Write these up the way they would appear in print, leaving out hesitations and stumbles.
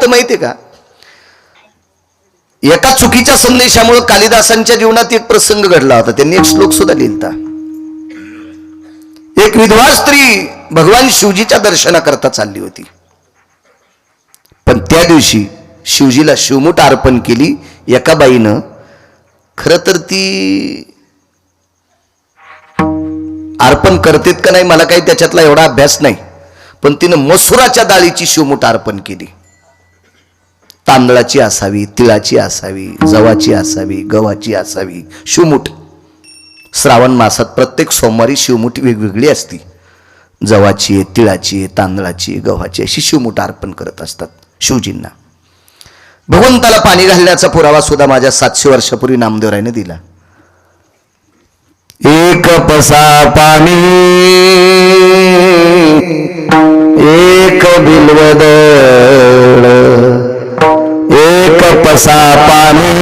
होतं माहितीये का? एका चुकीच्या संदेशामुळे कालिदासांच्या जीवनात एक प्रसंग घडला होता. त्यांनी एक श्लोक सुद्धा लिहिला. एक विधवा स्त्री भगवान शिवजीच्या दर्शनाकरता चालली होती, पण त्या दिवशी शिवजीला शिवमुठ अर्पण केली एका बाईनं. खरं तर ती अर्पण करतेत का नाही मला काही त्याच्यातला एवढा अभ्यास नाही, पण तिनं मसुराच्या डाळीची शिवमुठ अर्पण केली. तांदळाची असावी, तिळाची असावी, जवाची असावी, गव्हाची असावी शिवमुठ. श्रावण मासात प्रत्येक सोमवारी शिवमुठ वेगवेगळी असती. जवाची आहे, तिळाची आहे, तांदळाची, गव्हाची अशी शिवमुठ अर्पण करत असतात शिवजींना. भगवंताला पाणी घालण्याचा पुरावा सुद्धा माझ्या 700 वर्षापूर्वी नामदेवरायने दिला. एक पसा पाणी एक बिल्वदळ, एक पसा पाणी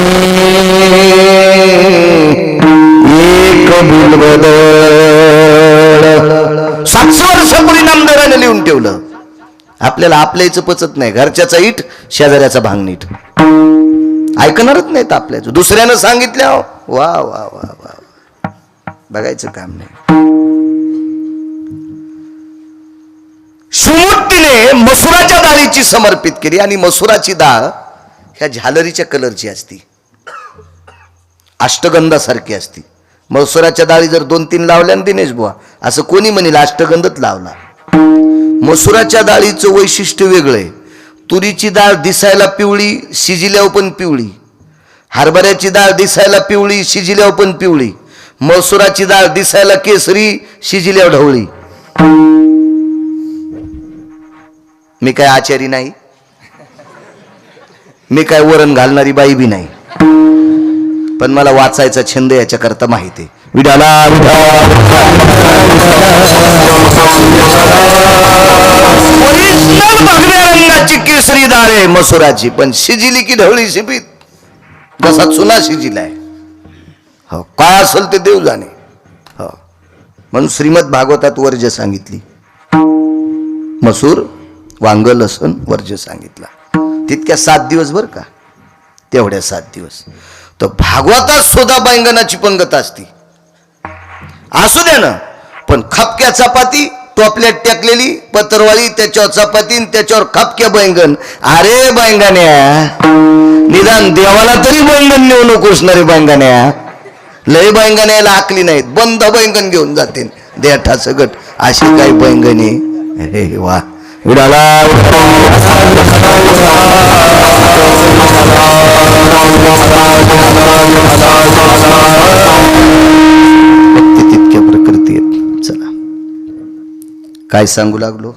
एक बिल्वदळ. 700 वर्षापूर्वी नामदेवरायने लिहून ठेवलं. आपल्याला आपल्याचं पचत नाही. घरच्याचा इट, शेजाऱ्याचा भांगनीट. ऐकणारच नाहीत आपल्याचं. दुसऱ्यानं सांगितल्या वा वा वा वा, बघायचं काम नाही. शिवमुठीने मसुराच्या डाळीची समर्पित केली, आणि मसुराची डाळ ह्या झालरीच्या कलरची असती, अष्टगंधासारखी असती. मसुराच्या डाळी जर 2-3 लावल्या ना दिनेश बुवा, असं कोणी म्हणेल अष्टगंधच लावला. मसुराच्या डाळीचं वैशिष्ट्य वेगळं आहे. तुरीची डाळ दिसायला पिवळी, शिजिल्यावर पण पिवळी. हरभऱ्याची डाळ दिसायला पिवळी, शिजिल्यावर पण पिवळी. मसुराची डाळ दिसायला केसरी, शिजिल्यावर ढवळी. मी काय आचारी नाही, मी काय वरण घालणारी बाई बी नाही, पण मला वाचायचा छंद याच्याकरता माहिती आहे. विडाला रंगाची केसरी डाळ आहे मसुराची, पण शिजिली की ढवळी शिपीत, जसा चुना शिजिलाय. हो, काय असेल ते देव जाणे. हो, म्हणून श्रीमद भागवतात वर्ज सांगितली. मसूर, वांग, लसण वर्ज सांगितला. तितक्या 7 दिवस बर का, तेवढ्या 7 दिवस. तर भागवतात सुद्धा बैंगनाची पंगत असती. असू द्या ना, पण खपक्या चपाती, टोपल्यात टाकलेली पत्रवाळी, त्याच्यावर चपाती, त्याच्यावर खपक्या बैंगन. अरे बैंगण्या, निदान देवाला तरी बैंगन नेऊ नकोस ना रे बैंगण्या. लय बैंगन यायला आकली नाहीत, बंद बैंगन घेऊन जाते देठा सगट. अशी काही बैंगने. अरे वा, उडाला तितक्या प्रकृती आहेत. चला, काय सांगू लागलो.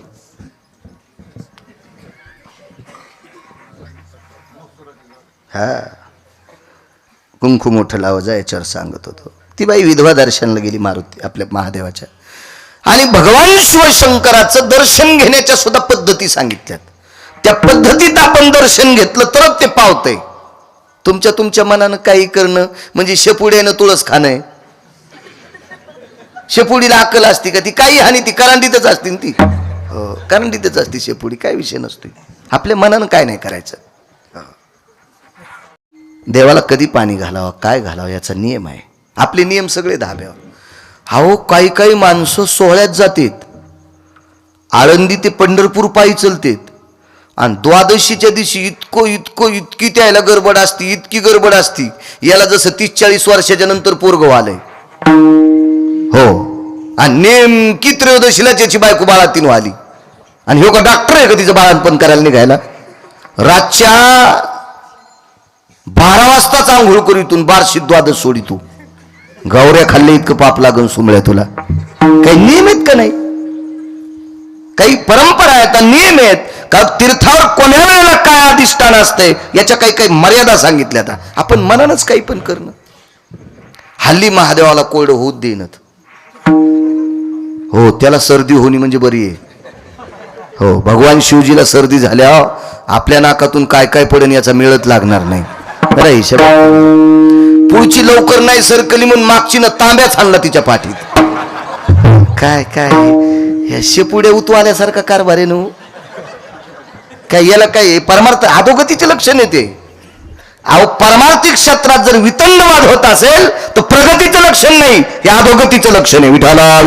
हा, कुंकू मोठं लावायचं याच्यावर सांगत होतो. ती बाई विधवा दर्शनला गेली मारुती आपल्या महादेवाच्या, आणि भगवान शिवशंकराचं दर्शन घेण्याच्या सुद्धा पद्धती सांगितल्यात. त्या पद्धतीत आपण दर्शन घेतलं तरच ते पावतंय. तुमच्या मनानं काही करणं म्हणजे शेपुड्यानं तुळस खाणं. शेपुडीला अक्कल असती का? ती काही हानी, ती करंडीतच असती ती. हो, करंडीतच असती शेपुडी, काय विषय नसतोय. आपल्या मनानं काय नाही करायचं. देवाला कधी पाणी घालावं, काय घालावं याचा नियम आहे. आपले नियम सगळे धाब्यावर. अहो, काही माणसं सोहळ्यात जातात, आळंदी ते पंढरपूर पायी चलतेत, आणि द्वादशीच्या दिवशी इतकी त्याला गडबड असती, इतकी गडबड असती. याला जसं 30-40 वर्षाच्या नंतर पोरगं आलंय. हो, आणि नेमकी त्रयोदशीला त्याची बायको बाळातीन आली, आणि हो का डॉक्टर आहे का तिचं बाळांपण करायला निघायला. रातच्या 12 वाजताच आंघोळ करीतून बारशी द्वादश सोडी. तू गौऱ्या खाल्ले इतकं पाप लागून सुमळ्या तुला. काही नियम आहेत का नाही? काही परंपरा आहेत, नियम आहेत का? तीर्थावर कोण्या वेळेला काय अधिष्ठान असतंय याच्या काही मर्यादा सांगितल्या. आपण मनानच काही पण करणं. हल्ली महादेवाला कोरडं होत देणत. हो, त्याला सर्दी होणी म्हणजे बरी आहे. हो, भगवान शिवजीला सर्दी झाल्या आपल्या नाकातून काय पडेन याचा मेळच लागणार नाही. पुढची लवकर नाही सरकली म्हणून मागची न तांब्याच आणला तिच्या पाठीत. काय ह्या शेपुड्या उतवाल्यासारखा कारभार आहे. काय याला काय परमार्थ अधोगतीचे लक्षण येते. अहो परमार्थिक क्षेत्रात जर वितंडवाद होत असेल तर प्रगतीचं लक्षण नाही, हे अधोगतीचं लक्षण आहे. विठाला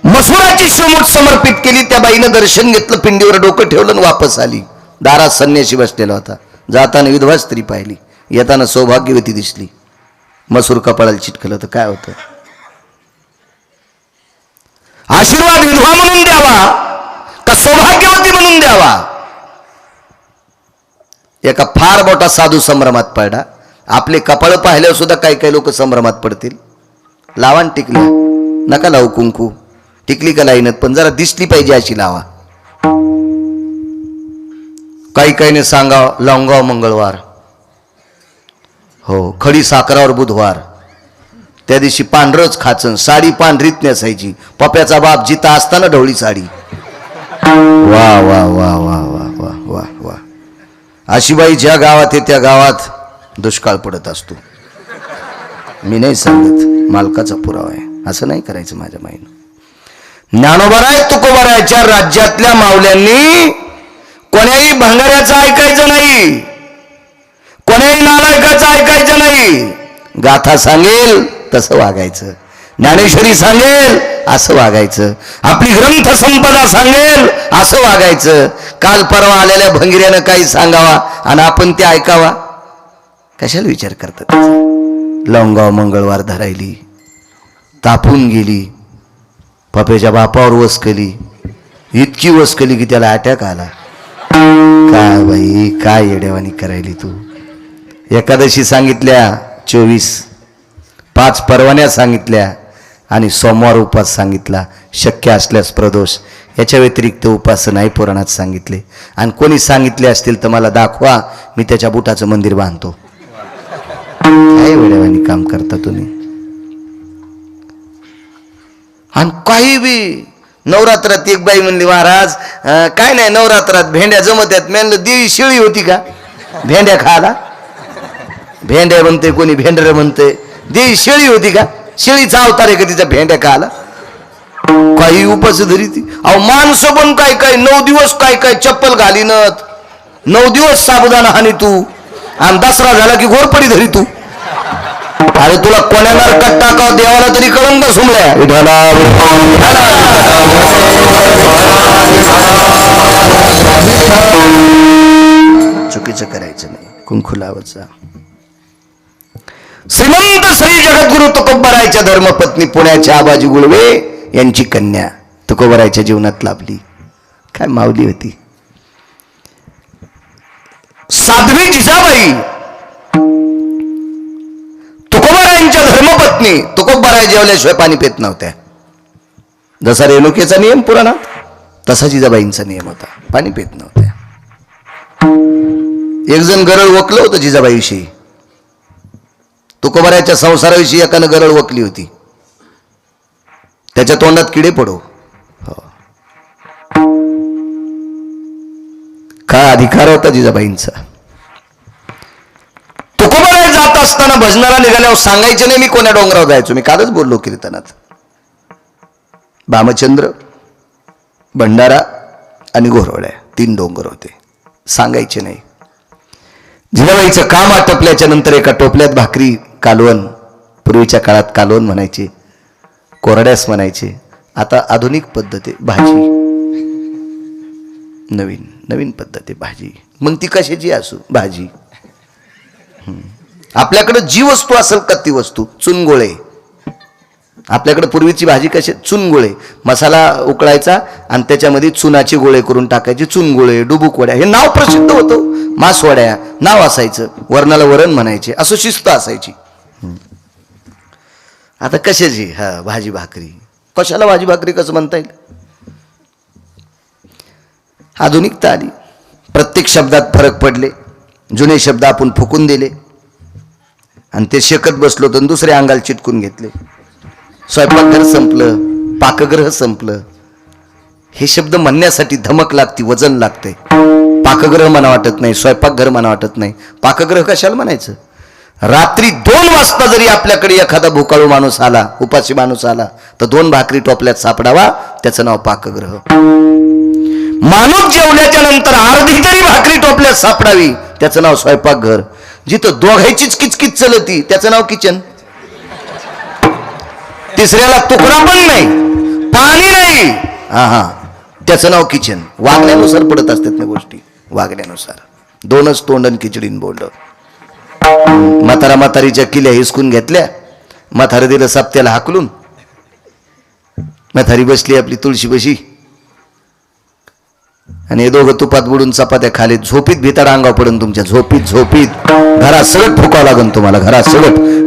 मसुराची शिवमूठ समर्पित केली. त्या बाईनं दर्शन घेतलं, पिंडीवर डोकं ठेवलं आणि वापस आली. दारात संन्यासी बसलेला होता. जाताना विधवा स्त्री पाहिली, येताना सौभाग्यवती दिसली. मसूर कपाळाला चिटकलं तर काय होतं? आशीर्वाद विधवा म्हणून द्यावा का सौभाग्यवती म्हणून द्यावा? एका फार मोठा साधू संभ्रमात पडला. आपले कपाळ पाहिल्यावर सुद्धा काही काही लोक संभ्रमात पडतील. लावाण टिकल्या नका लावू, कुंकू टिकली का लाईनत, पण जरा दिसली पाहिजे अशी लावा. काही काहीने सांगाव लावंगाव मंगळवार, हो खडी साखरावर बुधवार. त्या दिवशी पांढरच खाचन, साडी पांढरीत नेसायची. पप्याचा बाप जिता असताना ढवळी साडी. वा वा वा वा वा वा वा वा. अशी बाई ज्या गावात आहे त्या गावात दुष्काळ पडत असतो. मी नाही सांगत, मालकाचा पुरावा आहे. असं नाही करायचं माझ्या माईनं. ज्ञानोबराय तुकोबरायच्या राज्यातल्या मावल्यांनी कोण्याही भंगाऱ्याचं ऐकायचं नाही, कोण्याही नालायकाचं ऐकायचं नाही. गाथा सांगेल तसं वागायचं, ज्ञानेश्वरी सांगेल असं वागायचं, आपली ग्रंथ संपदा सांगेल असं वागायचं. काल परवा आलेल्या भंगिऱ्यानं काही सांगावा आणि आपण ते ऐकावा, कशाला विचार करतात? लवंगाव मंगळवार धरायली, तापून गेली. पप्याच्या बापावर वसकली, इतकी वसकली की त्याला अटॅक आला. काय बाई काय येडेवानी करायली तू? एकादशी सांगितल्या 24, 5 परवान्या सांगितल्या आणि सोमवार उपास सांगितला. शक्य असल्यास प्रदोष, याच्या व्यतिरिक्त उपास नाही पुराणात सांगितले. आणि कोणी सांगितले असतील तर मला दाखवा, मी त्याच्या बुटाचं मंदिर बांधतो. काय वेडेवानी काम करता तुम्ही? आणि काही बी नवरात्रात एक बाई म्हणली, महाराज काय नाही नवरात्रात भेंड्या जमत आहेत. मी देवी शिळी होती का भेंड्या खायला? भेंड्या म्हणते कोणी, भेंडर म्हणते. देवी शेळी होती का? शेळीचा अवतार आहे का तिचा भेंड्या खायला? काही उपास धरी ती. अहो माणसं पण काय काय 9 दिवस काय काय चप्पल घालीनत, 9 दिवस साबुदाणा हानी तू, आणि दसरा झाला की घोरपडी धरी तू. अरे तुला कोण्याला कट टाकाव देवाला तरी कळंग सुमल्या. चुकीचं करायचं नाही, कुंकू लावायचा. श्रीमंत श्री जगद्गुरु तुकोबरायच्या धर्मपत्नी पुण्याच्या आबाजी गुळवे यांची कन्या तुकोबरायच्या जीवनात लाभली. काय माऊली होती, साध्वी जिजाबाई तुकोबरायांच्या धर्मपत्नी. तुकोबराय जेवल्याशिवाय पाणी पित नव्हत्या. जसा रेणुकेचा नियम पुराणात, तसा जिजाबाईंचा नियम होता, पाणी पित नव्हत्या. एक जण गरळ वकलं होतं जिजाबाईविषयी. तुकोबरायच्या संसाराविषयी एकानं गरळ वकली होती. त्याच्या तोंडात किडे पडो. काय अधिकार होता जिजाबाईंचा? तुकोबराय जात असताना भजनाला निघाल्यावर सांगायचे नाही मी कोण्या डोंगरावर जायचो. मी कालच बोललो कीर्तनात. भामचंद्र, भंडारा आणि घोरवड्या 3 डोंगर होते. सांगायचे नाही. जिजाबाईचं काम आटपल्याच्या नंतर एका टोपल्यात भाकरी, कालवण, पूर्वीच्या काळात कालवण म्हणायचे, कोरड्यास म्हणायचे. आता आधुनिक पद्धत आहे भाजी, नवीन नवीन पद्धत आहे भाजी. मग ती कशाची असो भाजी. आपल्याकडे जी वस्तू असेल का ती वस्तू. चुनगोळे, आपल्याकडे पूर्वीची भाजी कशी, चुनगोळे. मसाला उकळायचा आणि त्याच्यामध्ये चुनाचे गोळे करून टाकायचे. चुनगोळे, डुबुक वड्या, हे नाव प्रसिद्ध होतं. मासवड्या नाव असायचं, वरणाला वरण म्हणायचे, असं शिस्त असायची. आता कशाची भाजी भाकरी. कशाला भाजी भाकरी कसं म्हणता येईल? आधुनिकता आली, प्रत्येक शब्दात फरक पडले. जुने शब्द आपण फुकून दिले आणि ते शेकत बसलो तर दुसऱ्या अंगाला चिटकून घेतले. स्वयंपाकघर संपलं, पाकगृह संपलं. हे शब्द म्हणण्यासाठी धमक लागती, वजन लागते. पाकगृह म्हणा वाटत नाही, स्वयंपाकघर म्हणा वाटत नाही. पाकगृह कशाला म्हणायचं? रात्री 2 वाजता जरी आपल्याकडे एखादा भुकाळू माणूस आला, उपाशी माणूस आला, तर 2 भाकरी टोपल्यात सापडावा, त्याचं नाव पाकगृह. माणूस जेवल्याच्या नंतर अर्धी तरी भाकरी टोपल्यात सापडावी, त्याचं नाव स्वयंपाकघर. जिथं दोघांचीच किचकिच चलती, त्याचं नाव किचन. तिसऱ्याला तुकडा पण नाही, पाणी नाही, हा, त्याचं नाव किचन. वागण्यानुसार पडत असतात ना गोष्टी, वागण्यानुसार. 2च तोंडन खिचडीन बोंड. म्हातारीच्या किल्ल्या हिसकून घेतल्या, म्हातारं दिलं सप्त्याला हाकलून. म्हातारी बसली आपली तुळशीपाशी आणि हे दोघं तुपात बुडून चपात्या खाली. झोपीत भिताड अंगावर पडून तुमच्या, झोपीत घरात सगळं फुकावं लागन तुम्हाला, घरात सगळं.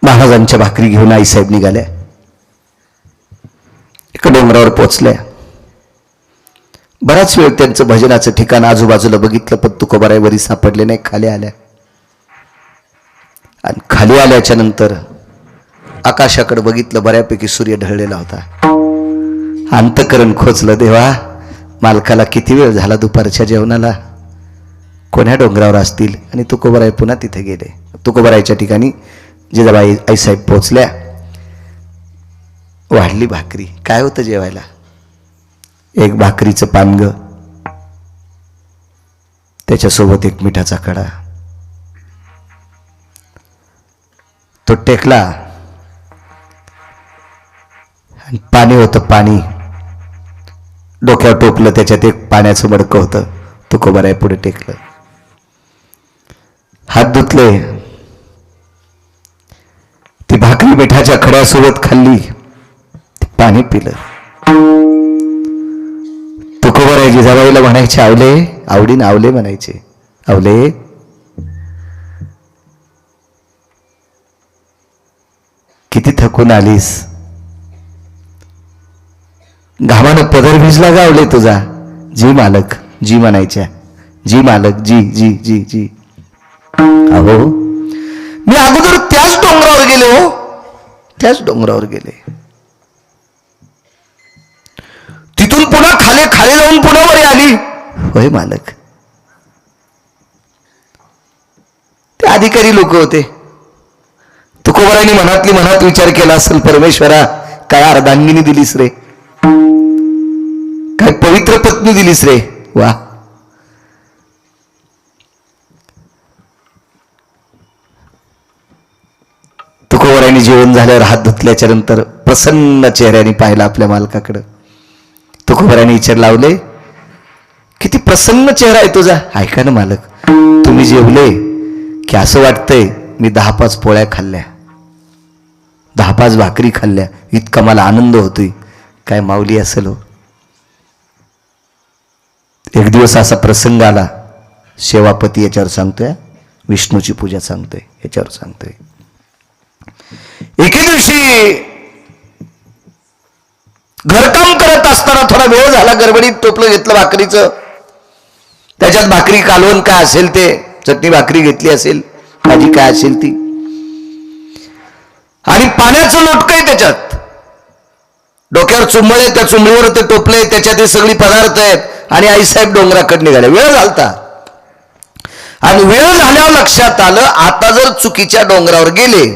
महाराजांच्या भाकरी घेऊन आईसाहेब निघाल्या. एका डोंगरावर पोचल्या. बराच वेळ त्यांचं भजनाचं ठिकाण आजूबाजूला बघितलं, पण तुकोबारायवरी सापडले नाही. खाली आल्या आणि खाली आल्याच्या नंतर आकाशाकडे बघितलं, बऱ्यापैकी सूर्य ढळलेला होता. अंतकरण खोचलं, देवा मालकाला किती वेळ झाला दुपारच्या जेवणाला, कोण्या डोंगरावर असतील. आणि तुकोबाराय पुन्हा तिथे गेले. तुकोबारायच्या ठिकाणी जिजाबाई आईसाहेब पोचल्या. वाढली भाकरी. काय होतं जेवायला? एक भाकरीचं पानग, त्याच्यासोबत एक मिठाचा कडा. तो टेकला आणि पाणी होतं, पाणी डोक्यावर टोपलं, त्याच्यात एक पाण्याचं मडकं होतं. तुकोबाराय पुढे टेकलं, हात धुतले, ती भाकरी मिठाच्या खड्यासोबत खाल्ली, पाणी पिलं. तुकोबाराय जिजाबाईला म्हणायचे, आवले, आवडीन आवले म्हणायचे, आवले किती थकून आलीस, घामानं पदर भिजला गावले तुझा. जी मालक, जी म्हणायच्या, जी मालक, जी जी जी जी. अहो मी अगोदर त्याच डोंगरावर गेले, हो त्याच डोंगरावर गेले, तिथून पुन्हा खाली जाऊन पुन्हा वरी आली. होय मालक. ते अधिकारी लोक होते. तुकोबारायांनी मनात विचार केला असेल, परमेश्वरा काय अर्धांगिनी दिलीस रे, काय पवित्र पत्नी दिलीस रे, वा. तुकोबारायांनी जेवण झाल्यावर हात धुतल्याच्या नंतर प्रसन्न चेहऱ्याने पाहिलं आपल्या मालकाकडं. तुकोबारायांनी विचार लावले, किती प्रसन्न चेहरा आहे तुझा. ऐका ना मालक, तुम्ही जेवले की असं वाटतंय मी 10-5 पोळ्या खाल्ल्या, 10-5 भाकरी खाल्ल्या, इतका मला आनंद होतोय. काय माऊली असेल हो. एक दिवस असा प्रसंग आला, सेवापती याच्यावर सांगतोय, विष्णूची पूजा सांगतोय, याच्यावर सांगतोय. एके दिवशी घरकाम करत असताना थोडा वेळ झाला, गडबडीत टोपलं घेतलं भाकरीचं, त्याच्यात भाकरी कालवण काय असेल ते, चटणी भाकरी घेतली असेल, भाजी काय असेल ती, आणि पाण्याचं लोटकं आहे त्याच्यात, डोक्यावर चुंबळ आहे, त्या चुंबळीवर ते टोपले, त्याच्यात हे सगळी पदार्थ आहेत. आणि आईसाहेब डोंगराकडे निघाले. वेळ झालता आणि वेळ झाल्यावर लक्षात आलं, आता जर चुकीच्या डोंगरावर गेले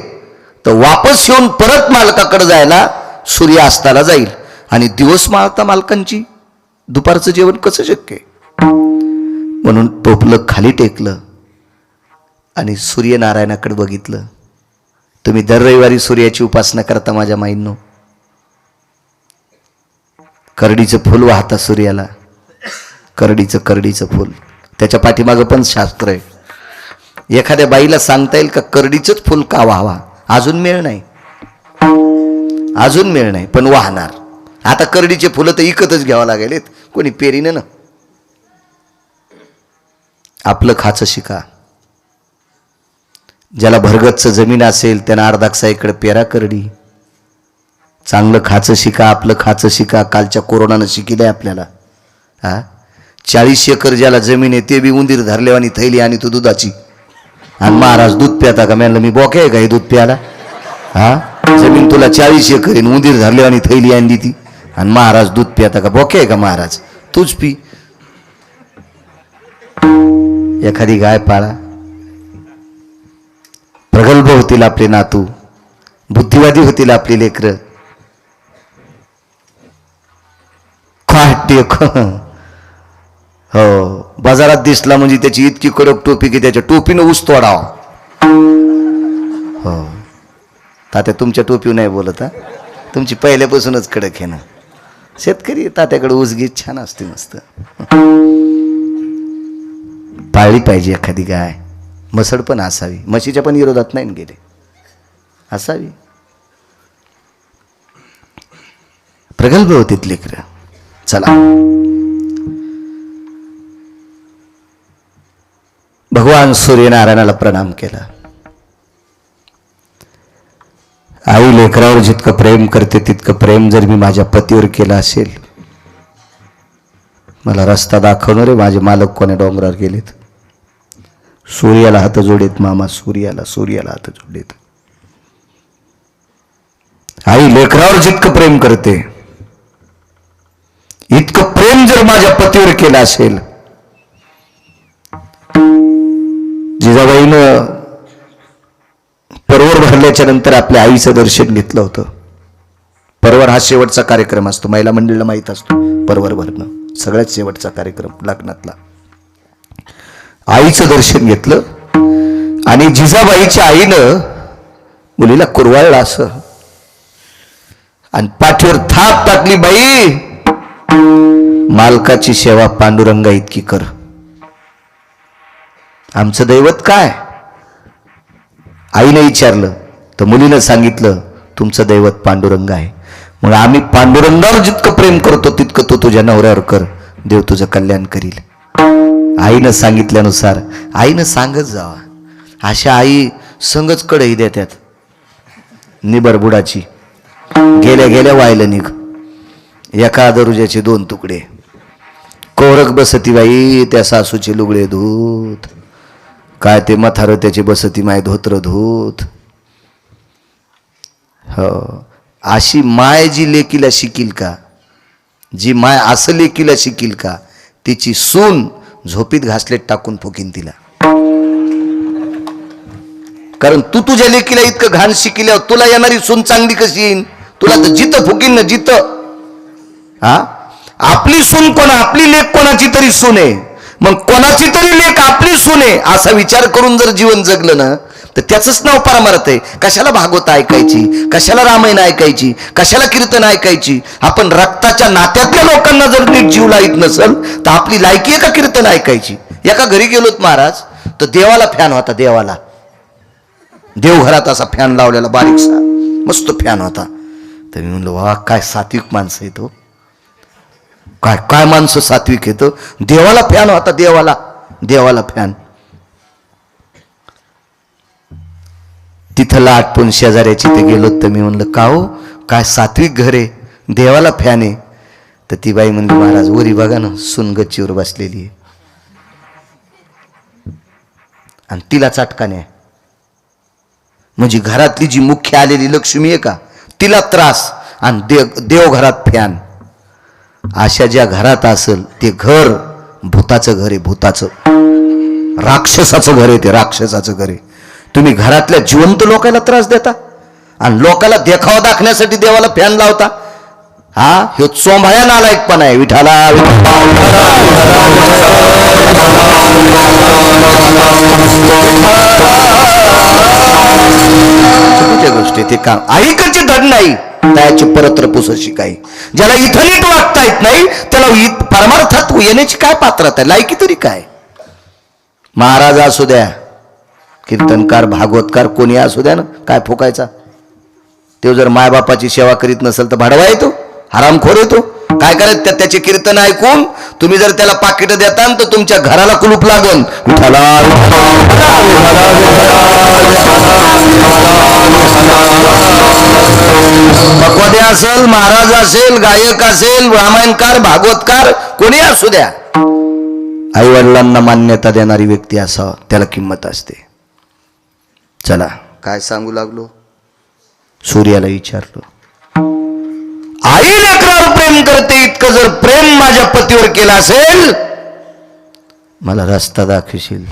तर वापस येऊन परत मालकाकडे जायला सूर्य अस्ताला जाईल, आणि दिवस माळता मालकांची दुपारचं जेवण कसं शक्य. म्हणून टोपलं खाली टेकलं आणि सूर्यनारायणाकडे बघितलं. तुम्ही दर रविवारी सूर्याची उपासना करता माझ्या माईंनो. करडीचं फुल वाहता सूर्याला, करडीचं फुल. त्याच्या पाठीमागं पण शास्त्र आहे. एखाद्या बाईला सांगता येईल का करडीचंच फुल का वाहावा? अजून मेळ नाही, अजून मेळ नाही, पण वाहणार. आता करडीचे फुलं तर इकतच घ्यावं लागेल, कोणी पेरीनं ना. आपलं खाचं शिका. ज्याला भरगतच जमीन असेल त्यांना अर्धाकसा इकडे पेरा करडी. चांगलं खाचं शिका, आपलं खाचं शिका. कालच्या कोरोनानं शिकिलंय आपल्याला. हा, 40 एकर ज्याला जमीन आहे ते बी उंदीर धरलेवानी थैली आणि तो दुधाची, आणि महाराज दूध प्याता का? म्हणलं मी बोके आहे का हे दूध प्याला? हा, जमीन तुला 40 एकर आहे, उंदीर धरलेवानी थैली आणली ती, आणि महाराज दूध प्याता का? बोके आहे का महाराज? तूच पी. एखादी गाय पाळा, प्रगल्भ होतील आपले नातू, बुद्धिवादी होतील आपली लेकरं. हो, बाजारात दिसला म्हणजे त्याची इतकी कडक टोपी की त्याच्या टोपीनं ऊस तोडावा. हो तात्या, तुमच्या टोपीवर नाही बोलत, हा, तुमची पहिल्यापासूनच कडक आहे ना. शेतकरी तात्याकडे ऊसगीत छान असते, मस्त. पाळली पाहिजे एखादी गाय, मसड पण असावी, म्हशीच्या पण विरोधात नाही गेले, असावी. प्रगल्भ होतीत लेकरं. चला, भगवान सूर्यनारायणाला प्रणाम केला. आई लेकरावर जितकं प्रेम करते तितकं प्रेम जर मी माझ्या पतीवर केलं असेल, मला रस्ता दाखवणारे माझे मालक कोण्या डोंगरावर गेलेत. सूर्याला हात जोडेत मामा, सूर्याला हात जोडेत. आई लेकरावर जितकं प्रेम करते इतकं प्रेम जर माझ्या पतीवर केलं असेल, जिजाबाईनं परवर भरल्याच्या नंतर आपल्या आईचं दर्शन घेतलं होतं. परवर हा शेवटचा कार्यक्रम असतो, महिला मंडळीला माहीत असतो. परवर भरणं सगळ्यात शेवटचा कार्यक्रम लग्नातला. आईचं दर्शन घेतलं आणि जिजाबाईच्या आईनं मुलीला कुरवाळलं असं आणि पाठीवर थाप टाकली, बाई मालकाची सेवा पांडुरंगा इतकी कर. आमचं दैवत काय? आईने विचारलं तर मुलीनं सांगितलं, तुमचं दैवत पांडुरंग आहे. मग आम्ही पांडुरंगावर जितकं प्रेम करतो तितकं तो तुझ्या नवऱ्यावर कर, देव तुझं कल्याण करील. आईनं सांगितल्यानुसार आईनं सांगत जावा. अशा आई संगच कडही देतात. निबर बुडाची गेल्या गेल्या व्हायला निघ, एका दरुजाचे 2 तुकडे. कोरक बसती बाई त्या सासूचे लुगडे धूत, काय ते मथार त्याची बसती माय धोत्र धूत. हो, अशी माय जी लेकीला शिकील का, जी माय असं लेकीला शिकील का, तिची सून झोपीत घासलेट टाकून फुकीन तिला. कारण तू तुझ्या लेकीला इतकं घाण शिकल्यावर तुला येणारी सून चांगली कशी येईन? तुला तर जिथं फुकीन ना, जिथं. हा, आपली सून कोणा, आपली लेक कोणाची तरी सून आहे, मग कोणाची तरी लेक आपली सून आहे असा विचार करून जर जीवन जगलं ना, तर त्याचंच नाव परमार्थ आहे. कशाला भागवत ऐकायची, कशाला रामायण ऐकायची, कशाला कीर्तन ऐकायची? आपण रक्ताच्या नात्यातल्या लोकांना जर नीट जीव लाईत नसल तर आपली लायकी आहे का कीर्तन ऐकायची? एका घरी गेलोत महाराज, तर देवाला फॅन होता. देवाला देवघरात असा फॅन लावलेला बारीकसा मस्त फॅन होता. तर मी म्हणलो, वा काय सात्विक माणसं येतो, काय काय माणसं सात्विक येतं. देवाला फॅन होता, देवाला फॅन. तिथं आटपून शेजाऱ्याची ते गेलो. तर मी म्हणलं, का हो काय सात्विक घर आहे, देवाला फॅन आहे? तर ती बाई म्हणली, महाराज वरी बघा ना, सून गच्चीवर बसलेली आहे आणि तिला चटकाने आहे. म्हणजे घरातली जी मुख्य आलेली लक्ष्मी आहे का, तिला त्रास, आणि देव घरात फॅन. अशा ज्या घरात असेल ते घर भूताचं घर आहे, भूताचं, राक्षसाचं घर आहे, ते राक्षसाचं घर आहे. तुम्ही घरातल्या जिवंत लोकांना त्रास देता आणि लोकांना देखावा दाखवण्यासाठी देवाला फॅन लावता. हा, हे चोंभाया नालायकपणा आहे. विठाला चुकीच्या गोष्टी ते काम ऐकायची धड नाही, त्याची परत्र पुसशी काही. ज्याला इथं नीट वागता येत नाही त्याला परमार्थात येण्याची काय पात्रता आहे, लायकी तरी काय? महाराज असू द्या, कीर्तनकार, भागवतकार, कोणी असू द्या ना, काय फुकायचा? तो जर मायबापाची सेवा करीत नसेल तर भाडवा येतो, हरामखोर येतो. काय करायचं? त्याचे कीर्तन ऐकून तुम्ही जर त्याला पाकिट देता तर तुमच्या घराला कुलूप लागन. भगवते असेल, महाराज असेल, गायक असेल, रामायणकार, भागवतकार, कोणी असू द्या, आईवडिलांना मान्यता देणारी व्यक्ती असावा, त्याला किंमत असते. चला काय सांगू लागलो, सूर्याला विचारलो, आई लेकरावर प्रेम करते, इतकं जर प्रेम माझ्या पतीवर केलं असेल, मला रस्ता दाखवशील?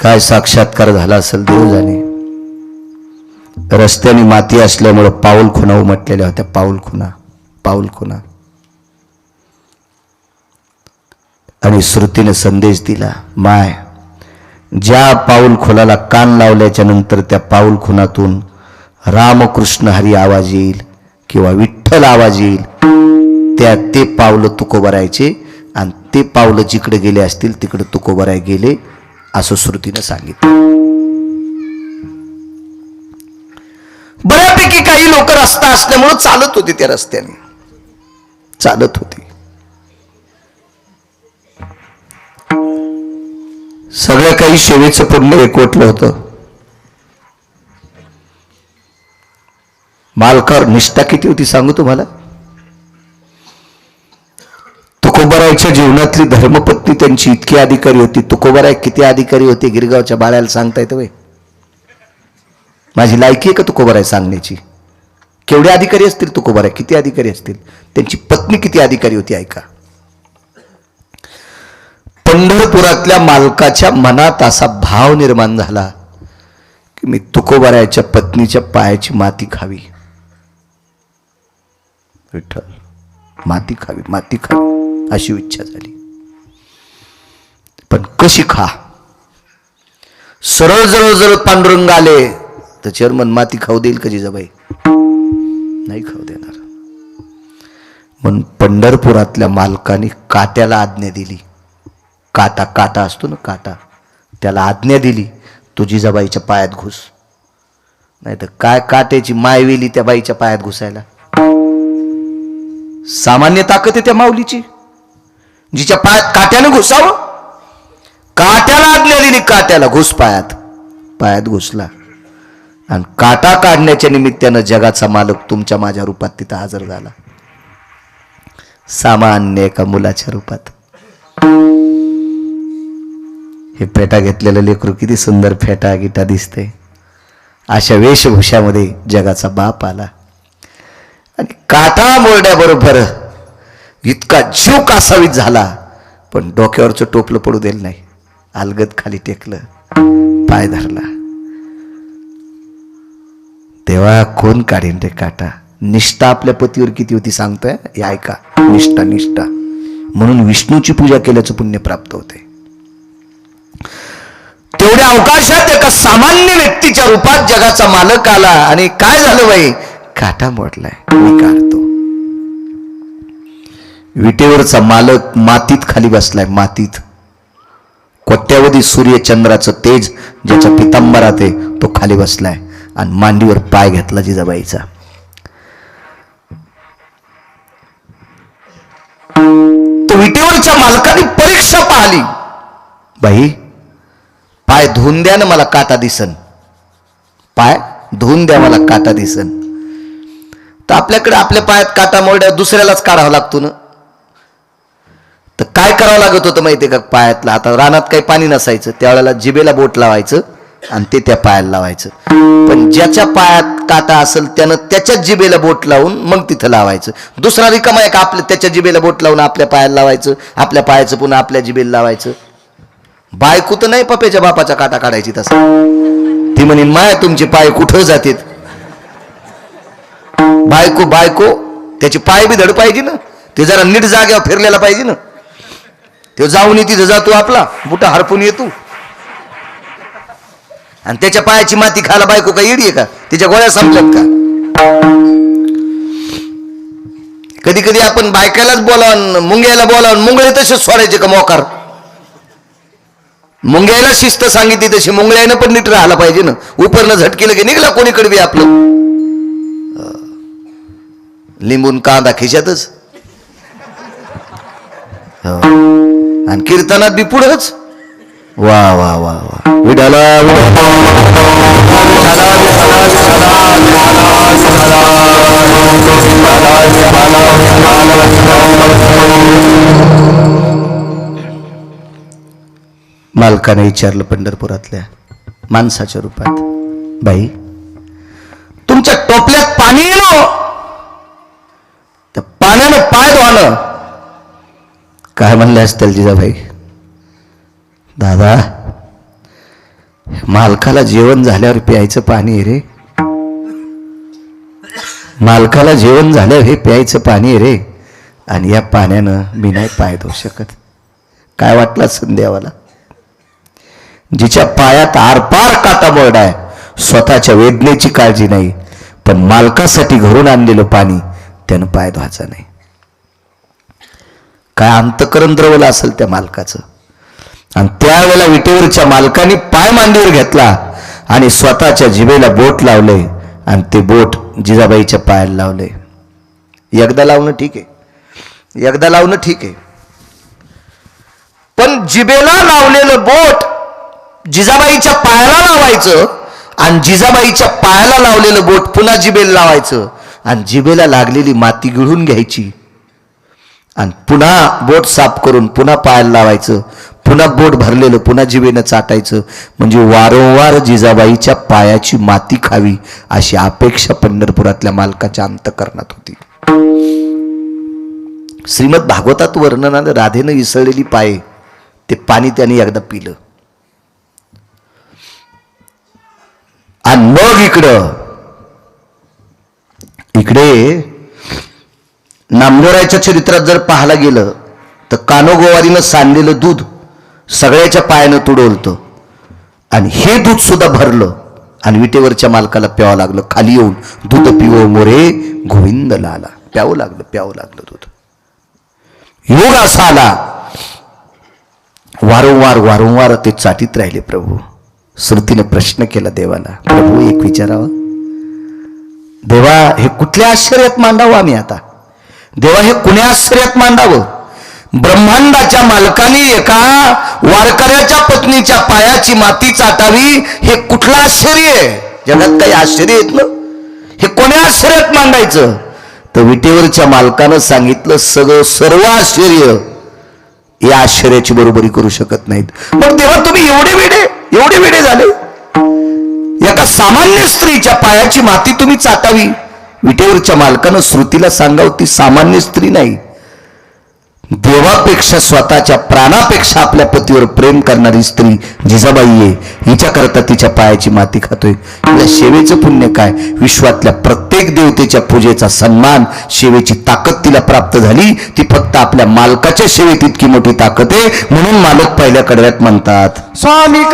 काय साक्षात्कार झाला असेल देव जाणे. रस्त्याने माती असल्यामुळं पाऊल खुणा उमटलेल्या होत्या, पाऊल खुणा. आणि श्रुतीने संदेश दिला, माय ज्या पाऊल खुणाला कान लावल्याच्या नंतर त्या पाऊल खुणातून रामकृष्ण हरी आवाज येईल किंवा विठ्ठल आवाज येईल, ते पावलं तुकोबरायचे, आणि ते पावलं जिकडे गेले असतील तिकडे तुकोबराय गेले, असं श्रुतीनं सांगितलं. बऱ्यापैकी काही लोक रस्ता असल्यामुळे चालत होते, त्या रस्त्याने चालत होते. सगळं काही शेवेचं पुण्य एकवटलं होतं. मालकावर निष्ठा किती होती सांगू तुम्हाला. तुकोबरायच्या जीवनातली धर्मपत्नी त्यांची इतकी अधिकारी होती. तुकोबराय किती अधिकारी होते गिरगावच्या बाळ्याला सांगता येतं व्हय? माझी लायकी आहे का तुकोबराय सांगण्याची? केवढे अधिकारी असतील तुकोबराय, किती अधिकारी असतील, त्यांची पत्नी किती अधिकारी होती ऐका. पंढरपुरातल्या मालकाच्या मनात असा भाव निर्माण झाला की मी तुकोबरायच्या पत्नीच्या पायाची माती खावी. विठ्ठल, माती खावी अशी इच्छा झाली. पण कशी खा? सरळ जवळ पांडुरंग आले तर चेअरमन माती खाऊ देईल का जिजाबाई? नाही खाऊ देणार. म्हणून पंढरपुरातल्या मालकाने काट्याला आज्ञा दिली. काटा असतो ना, काटा, त्याला आज्ञा दिली, तो जिजाबाईच्या पायात घुस. नाही तर काय काट्याची मायवेली त्या बाईच्या पायात घुसायला. सामान्य ताकद आहे त्या माऊलीची, जिच्या पायात काट्याने घुसावं. काट्याला आज्ञा दिली, काट्याला घुस पायात घुसला. आणि काटा काढण्याच्या निमित्तानं जगाचा मालक तुमच्या माझ्या रूपात तिथं हजर झाला, सामान्य एका मुलाच्या रूपात. हे फेटा घेतलेलं लेकरू किती सुंदर फेटा गिटा दिसते. अशा वेशभूषामध्ये जगाचा बाप आला आणि काटा मोरड्याबरोबर इतका जीव कासावीत झाला, पण डोक्यावरचं टोपलं पडू दिलं नाही. अलगद खाली टेकलं, पाय धरला. तेव्हा कोण काढीन रे काटा? निष्ठा आपल्या पतीवर किती होती सांगतोय हे ऐका. निष्ठा म्हणून विष्णूची पूजा केल्याचं पुण्य प्राप्त होते. तेवढ्या अवकाशात एका सामान्य व्यक्तीच्या रूपात जगाचा मालक आला आणि काय झालं बाई? काटा मोडलाय, मी काढतो. विटेवरचा मालक मातीत खाली बसलाय, मातीत. कोट्यावधी सूर्यचंद्राचं तेज ज्याच्या पितांबरात आहे तो खाली बसलाय आणि मांडीवर पाय घेतला जिजाबाईचा. तो विटेवरच्या मालकाने परीक्षा पाहिली, बाई पाय धुवून द्या ना, मला काटा दिसन. पाय धुवून द्या, मला काटा दिसन. तर आपल्याकडे आपल्या पायात काटा मोरड्या दुसऱ्यालाच काढावा लागतो ना. तर काय करावं लागत होतं माहितीये का? पायातला, आता रानात काही पाणी नसायचं त्यावेळेला जिभेला बोट लावायचं आणि ते त्या पायाला लावायचं. पण ज्याच्या पायात काटा असेल त्यानं त्याच्याच जिभेला बोट लावून मग तिथं लावायचं. दुसरा रिकामा आहे का आपल्या त्याच्या जिभेला बोट लावून आपल्या पायाला लावायचं, आपल्या पायाचं पुन्हा आपल्या जिभेला लावायचं. बायको तर नाही पप्याच्या बापाचा काटा काढायची तसा. ती म्हणेन माय तुमचे पाय कुठं जातात. बायको त्याचे पाय बी धड पाहिजे ना, ते जरा नीट जाग्यावर फिरलेला पाहिजे ना. ते जाऊन तिथं जातो आपला बुटा हरपून येतो आणि त्याच्या पायाची माती खायला बायको का येडी आहे का? तिच्या गोळ्या संपल्यात का? कधी कधी आपण बायकालाच बोलावून मुंग्याला बोलावून मुंगळे तसेच सोडायचे का मोकार? मुंग्याला शिस्त सांगितली तशी मुंगळ्यानं पण नीट राहायला पाहिजे ना. उपरनं झटकेलं की निघला कोणीकडे बी आपलं. लिंबून कांदा खिशातच आणि कीर्तनात बी पुढंच. वा वा वा वा, विडाला विडाला मालकाने विचारलं पंढरपुरातल्या माणसाच्या रूपात, बाई तुमच्या टोपल्यात पाणी येणं, त्या पाण्यानं पाय धुवानं. काय म्हणले असतील जिजाबाई, दादा मालकाला जेवण झाल्यावर प्यायचं पाणी आहे रे, मालकाला जेवण झाल्यावर हे प्यायचं पाणी आहे रे, आणि या पाण्यानं मी नाही पाय धुवू शकत. काय वाटलं संध्यावाला, जिच्या पायात आरपार काटा बोर्ड आहे, स्वतःच्या वेदनेची काळजी नाही, पण मालकासाठी घरून आणलेलं पाणी त्यानं पाय धुवायचा नाही. काय अंतकरण द्रवलं असेल त्या मालकाचं. आणि त्यावेळेला विटेवरच्या मालकाने पाय मांडीवर घेतला आणि स्वतःच्या जिभेला बोट लावले आणि ते बोट जिजाबाईच्या पायाला लावले. एकदा लावणं ठीक आहे, एकदा लावणं ठीक आहे, पण जिभेला लावलेलं बोट जिजाबाईच्या पायाला लावायचं आणि जिजाबाईच्या पायाला लावलेलं बोट पुन्हा जिभेला लावायचं आणि जिभेला लागलेली माती गिळून घ्यायची आणि पुन्हा बोट साफ करून पुन्हा पायाला लावायचं, पुन्हा बोट भरलेलं पुन्हा जिभेनं चाटायचं. म्हणजे वारंवार जिजाबाईच्या पायाची माती खावी अशी अपेक्षा पंढरपुरातल्या मालकाच्या अंतकरणात होती. श्रीमद भागवतात वर्णन आलं, राधेनं इसळलेली पाये ते पाणी त्याने एकदा पिलं. आणि मग इकडे नामदेवरायच्या चरित्रात जर पाहायला गेलं तर कानोगोवारीनं सांडलेलं दूध सगळ्याच्या पायानं तुडवलं आणि हे दूध सुद्धा भरलं आणि विटेवरच्या मालकाला प्यावं लागलं. खाली येऊन दूध पिवो मोरे गोविंद लाला, प्यावं लागलं दूध. योग असा आला, वारंवार ते चाटीत राहिले. प्रभू श्रुतीने प्रश्न केला देवाला, प्रभू एक विचारावं, देवा हे कुठल्या आश्चर्यात मांडावं आम्ही आता, देवा हे कुण्या आश्चर्यात मांडावं. ब्रह्मांडाच्या मालकाने एका वारकऱ्याच्या पत्नीच्या पायाची माती चाटावी, हे कुठलं आश्चर्य आहे? जगात काही आश्चर्य येत ना, हे कोण्या आश्चर्यात मांडायचं? तर विटेवरच्या मालकानं सांगितलं, सर्व आश्चर्य या आश्चर्याची बरोबरी करू शकत नाहीत. मग तेव्हा तुम्ही एवढे वेडे झाले, एका सामान्य स्त्रीच्या पायाची माती तुम्ही चाटावी. विटेवरच्या मालकानं श्रुतीला सांगावं, ती सामान्य स्त्री नाही, देवापेक्षा स्वतःच्या प्राणापेक्षा आपल्या पतीवर प्रेम करणारी स्त्री जिजाबाई आहे. हिच्याकरता तिच्या पायाची माती खातोय. या सेवेचं पुण्य काय? विश्वातल्या प्रत्येक देवतेच्या पूजेचा सन्मान, सेवेची ताकद तिला प्राप्त झाली. ती फक्त आपल्या मालकाच्या सेवेत इतकी मोठी ताकद आहे, म्हणून मालक पहिल्या कडव्यात म्हणतात, स्वामी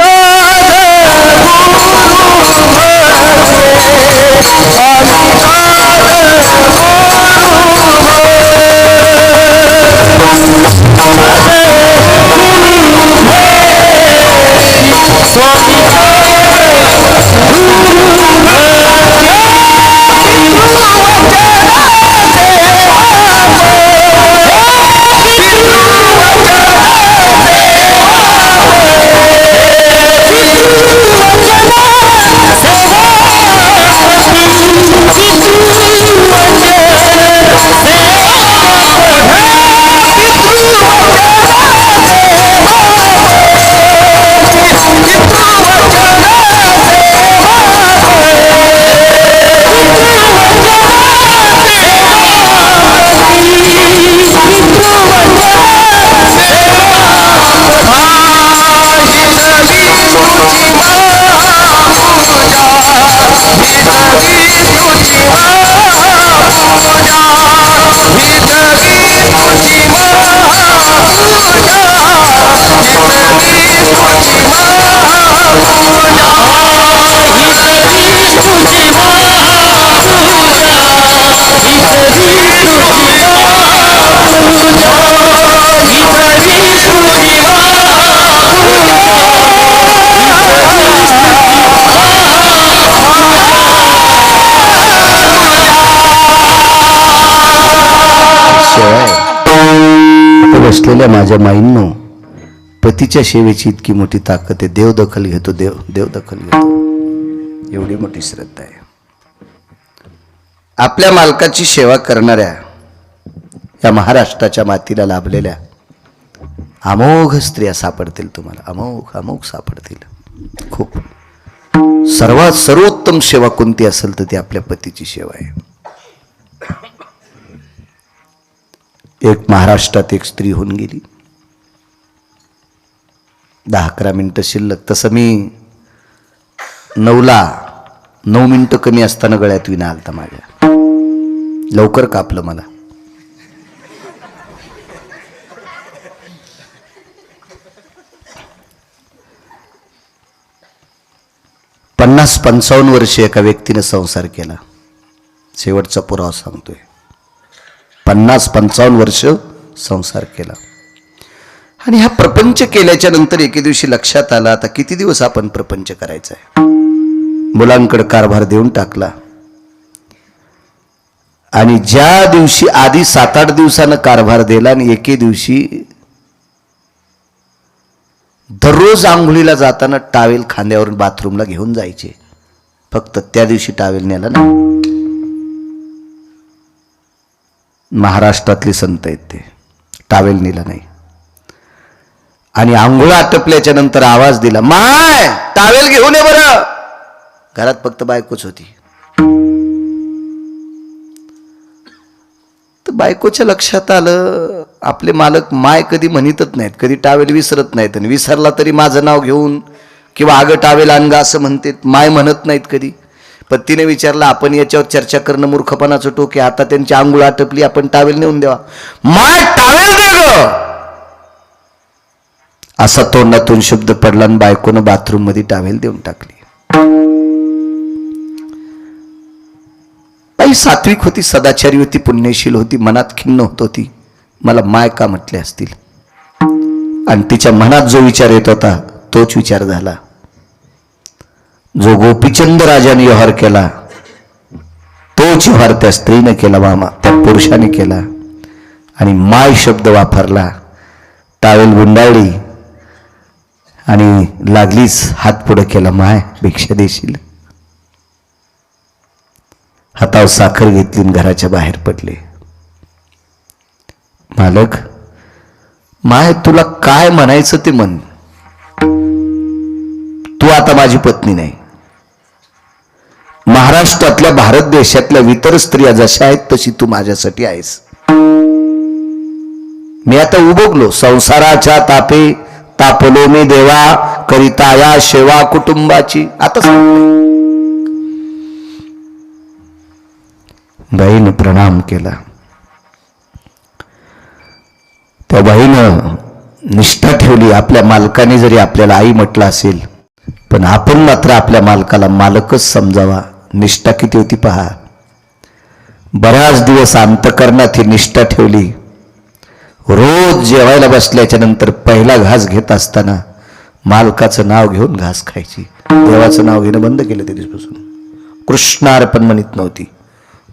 बसलेल्या माझ्या माईंनो, पतीच्या सेवेची इतकी मोठी ताकद आहे. देव दखल घेतो, देव दखल घेतो, एवढी मोठी श्रद्धा आहे. आपल्या मालकाची सेवा करणाऱ्या या महाराष्ट्राच्या मातीला लाभलेल्या अमोघ स्त्रिया सापडतील तुम्हाला, अमोघ अमोघ सापडतील. खूप सर्वात सर्वोत्तम सेवा कोणती असेल तर ती आपल्या पतीची सेवा आहे. एक महाराष्ट्रात एक स्त्री होऊन गेली, 10-11 मिनिटं शिल्लक. तसं मी 9 मिनिटं कमी असताना गळ्यात विना आलता माझ्या, लवकर कापलं मला. पन्नास 55 वर्षे एका व्यक्तीने संसार केला. शेवटचा पुरावा सांगतोय. 50-55 वर्ष संसार केला आणि हा प्रपंच केल्याच्या नंतर एके दिवशी लक्षात आला आता किती दिवस आपण प्रपंच करायचा आहे. मुलांकडे कारभार देऊन टाकला आणि ज्या दिवशी आधी 7-8 दिवसानं कारभार दिला आणि एके दिवशी दररोज आंघोळीला जाताना टावेल खांद्यावरून बाथरूमला घेऊन जायचे. फक्त त्या दिवशी टावेल नेला ना. महाराष्ट्रातले संत आहेत ते, टावेल नेला नाही. आणि आंघोळा आटपल्याच्या नंतर आवाज दिला, माय टावेल घेऊन ये बरं. घरात फक्त बायकोच होती. तर बायकोच्या लक्षात आलं आपले मालक माय कधी म्हणतच नाहीत, कधी टावेल विसरत नाहीत. आणि विसरला तरी माझं नाव घेऊन किंवा अगं टावेल आणगा असं म्हणतात, माय म्हणत नाहीत कधी. पत्नीने विचारलं, आपण याच्यावर चर्चा करणं मूर्खपणाचं टोक आहे. आता त्यांची आंघोळ आटपली, आपण टावेल नेऊन द्यावा. माय टावेल दे ग, असा तोंडातून शब्द पडला आणि बायकोनं बाथरूम मध्ये टावेल देऊन टाकली. बाई सात्विक होती, सदाचारी होती, पुण्यशील होती, मनात खिन्न होत होती. मला माय का म्हटले असतील. आणि तिच्या मनात जो विचार येत होता तोच विचार झाला. जो गोपीचंद राजाने व्यवहार केला तोच व्यवहार त्या स्त्रीने केला, मामा त्या पुरुषाने केला. आणि माय शब्द वापरला. टावेल गुंडाळली आणि लागलीच हात पुढे केला, माय भिक्षा देशील. हातावर साखर घेतली आणि घराच्या बाहेर पडले. मालक, माय तुला काय म्हणायचं ते म्हण, तू आता माझी पत्नी नाही. महाराष्ट्रातल्या भारत देशातल्या इतर स्त्रिया जशा आहेत तशी तू माझ्यासाठी आहेस. मी आता उबगलो, संसाराच्या तापे तापलो मी देवा, करिता या सेवा कुटुंबाची. आता बाईनं प्रणाम केला. त्या बाईनं निष्ठा ठेवली. आपल्या मालकाने जरी आपल्याला आई म्हटलं असेल, पण आपण मात्र आपल्या मालकाला मालकच समजावा. निष्ठा किती होती पहा. बराच दिवस अंतकरणात ही निष्ठा ठेवली. रोज जेवायला बसल्याच्या नंतर पहिला घास घेत असताना मालकाचं नाव घेऊन घास खायची. देवाचं नाव घेणं बंद केलं त्या दिवसापासून. कृष्णार्पण म्हणत नव्हती,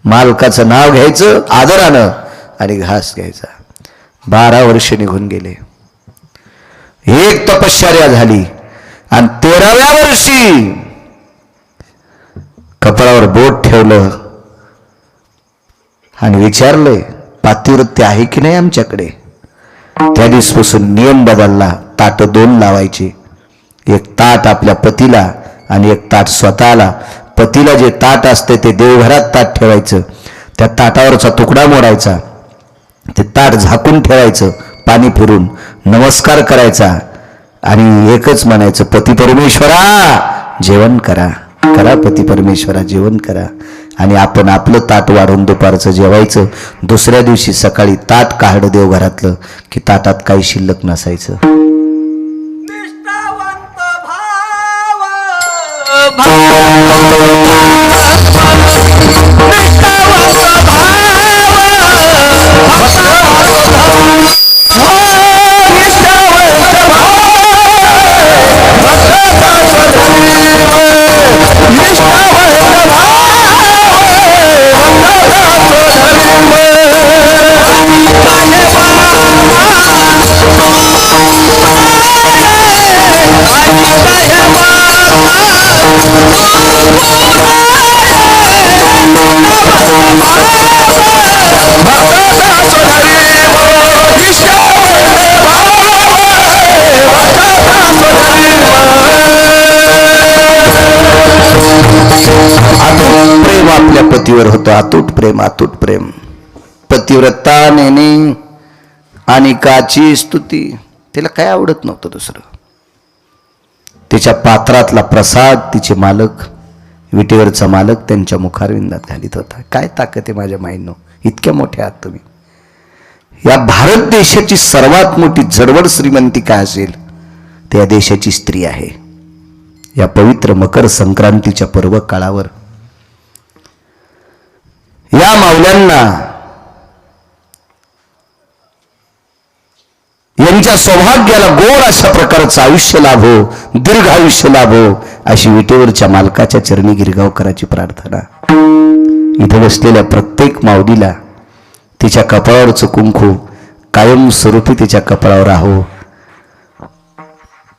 मालकाचं नाव घ्यायचं आदरानं आणि घास घ्यायचा. 12 वर्ष निघून गेले. एक तपश्चर्या झाली आणि 13व्या वर्षी कपाळावर बोट ठेवलं आणि विचारलंय, पातिवृत्य आहे की नाही आमच्याकडे. त्या दिवसापासून नियम बदलला. ताट 2 लावायचे, एक ताट आपल्या पतीला आणि एक ताट स्वतःला. पतीला जे ताट असते ते देवघरात ताट ठेवायचं, त्या ताटावरचा तुकडा मोडायचा, ते ताट झाकून ठेवायचं, पाणी फिरून नमस्कार करायचा आणि एकच म्हणायचं, पती परमेश्वरा जेवण करा, करा पती परमेश्वरा जेवण करा. आणि आपण आपलं ताट वाढून दुपारचं जेवायचं. दुसऱ्या दिवशी सकाळी ताट काढलं देवघरातलं की ताटात काही शिल्लक नसायचं. Oh, पतीवर होतं अतूट प्रेम, अतूट प्रेम. पतिव्रता नेने आणि काची स्तुती. तिला काय आवडत नव्हतं दुसरं. तिच्या पात्रातला प्रसाद तिचे मालक, विटेवरचा मालक त्यांच्या मुखारविंदात घालीत होता. काय ताकद आहे माझ्या माईंनो, इतक्या मोठ्या आहात तुम्ही. या भारत देशाची सर्वात मोठी जडवड श्रीमंती काय असेल, त्या देशाची स्त्री आहे. या पवित्र मकर संक्रांतीच्या पर्व काळावर या माऊल्यांना यांच्या सौभाग्याला गोड अशा प्रकारचं आयुष्य लाभो, दीर्घ आयुष्य लाभो, अशी विटेवरच्या मालकाच्या चरणी गिरगावकराची प्रार्थना. इथं बसलेल्या प्रत्येक माऊलीला तिच्या कपाळावरचं कुंकू कायम स्वरूपी तिच्या कपाळावर राहो,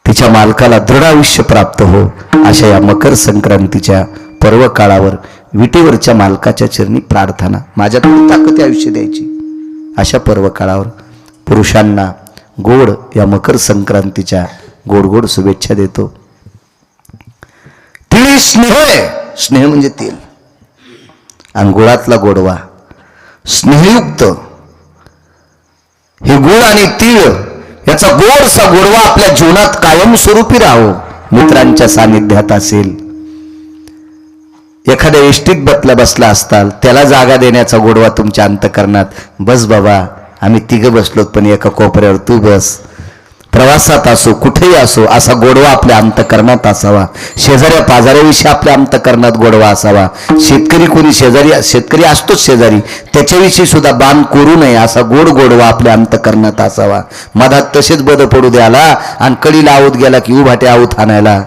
तिच्या मालकाला दृढ आयुष्य प्राप्त हो, अशा या मकर संक्रांतीच्या पर्व काळावर विटेवरच्या मालकाच्या चरणी प्रार्थना. माझ्यात ताकद आयुष्य द्यायची अशा पर्व काळावर पुरुषांना गोड या मकर संक्रांतीच्या गोड गोड शुभेच्छा देतो. तिळ स्नेह आहे, स्नेह म्हणजे तेल आणि गुळातला गोडवा, स्नेहयुक्त हे गुळ आणि तीळ याचा गोडसा गोडवा आपल्या जीवनात कायमस्वरूपी राहो. मित्रांच्या सानिध्यात असेल, एखाद्या एसटीत बसला असताल, त्याला जागा देण्याचा गोडवा तुमच्या अंतःकरणात. बस बाबा, आम्ही तिघं बसलोत पण एका कोपऱ्यावर तू बस. प्रवासात असो, कुठेही असो, असा गोडवा आपल्या अंतःकरणात असावा. शेजाऱ्या पाजाऱ्याविषयी आपल्या अंतःकरणात गोडवा असावा. शेतकरी कोणी शेतकरी असतोच शेजारी, त्याच्याविषयी सुद्धा बाण करू नये असा गोड गोडवा आपल्या अंतःकरणात असावा. मधात तसेच बद पडू द्याला आणि कडी लावत गेला की उभाटे आऊत आणायला.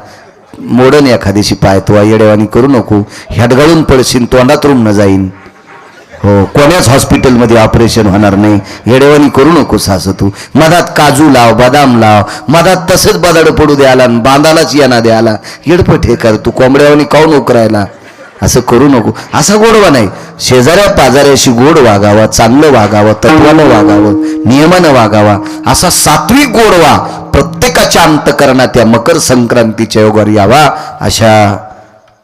मोडन एखाद्याशी पाय, तो येडेवानी करू नको, ह्याडगाळून पडशील, तोंडात रुमणं जाईन. हो, कोण्याच हॉस्पिटलमध्ये ऑपरेशन होणार नाही. येडेवानी करू नकोस असं तू. मधात काजू लाव, बदाम लाव, मधात तसंच बदाड पडू द्याला आणि बांधालाच येणा द्याला. येडपट हे कर तू, कोंबड्यावानी काऊन उकरायला, असं करू नको. असा गोडवा नाही. शेजाऱ्या पाजाऱ्याशी गोड वागावा, चांगलं वागावं, तत्वानं वागावं, नियमानं वागावा, असा सात्विक गोडवा प्रत्येकाच्या अंतःकरणात या मकर संक्रांतीच्या योगावर यावा. अशा